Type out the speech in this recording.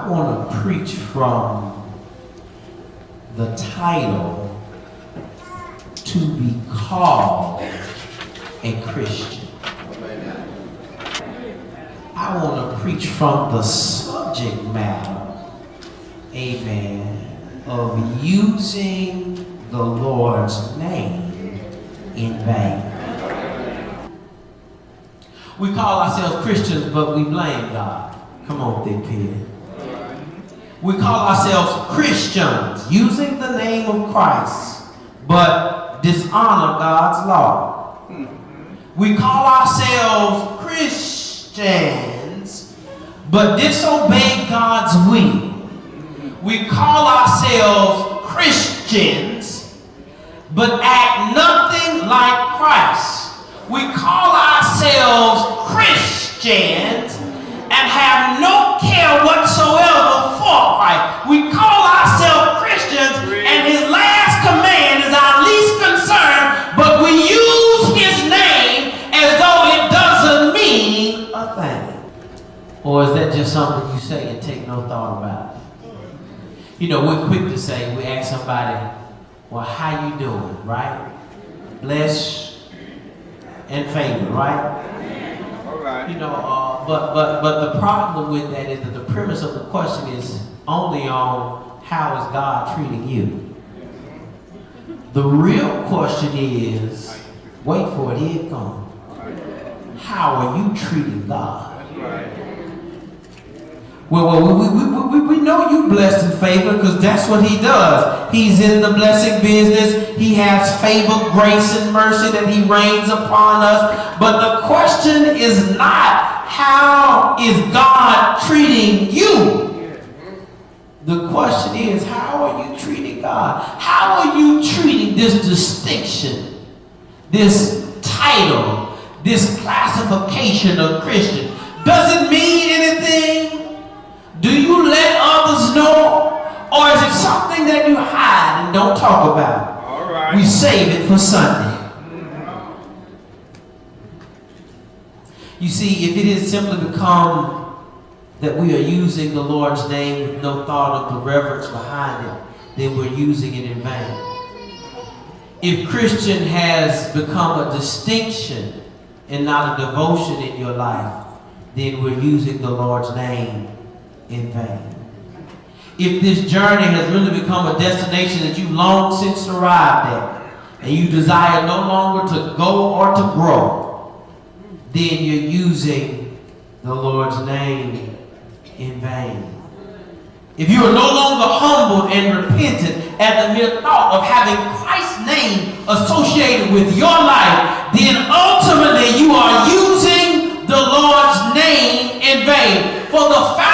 I want to preach from the title, To Be Called a Christian. I want to preach from the subject matter, amen, of using the Lord's name in vain. We call ourselves Christians, but we blame God. Come on, Thigpen. We call ourselves Christians, using the name of Christ, but dishonor God's law. We call ourselves Christians, but disobey God's will. We call ourselves Christians, but act nothing like Christ. We call ourselves Christians and have no care whatsoever for Christ. We call ourselves Christians and his last command is our least concern, but we use his name as though it doesn't mean a thing. Or is that just something you say and take no thought about it? You know, we're quick to say, we ask somebody, well, how you doing, right? Blessed and favored, right? You know, but the problem with that is that the premise of the question is only on how is God treating you. The real question is, wait for it, here it comes. How are you treating God? Well, we know you blessed and favored because that's what he does. He's in the blessing business. He has favor, grace, and mercy that he rains upon us. But the question is not how is God treating you? The question is, how are you treating God? How are you treating this distinction, this title, this classification of Christian? Does it mean anything? Do you let others know? Or is it something that you hide and don't talk about? All right. We save it for Sunday. You see, if it has simply become that we are using the Lord's name with no thought of the reverence behind it, then we're using it in vain. If Christian has become a distinction and not a devotion in your life, then we're using the Lord's name in vain. If this journey has really become a destination that you've long since arrived at, and you desire no longer to go or to grow, then you're using the Lord's name in vain. If you are no longer humbled and repentant at the mere thought of having Christ's name associated with your life, then ultimately you are using the Lord's name in vain. For the fact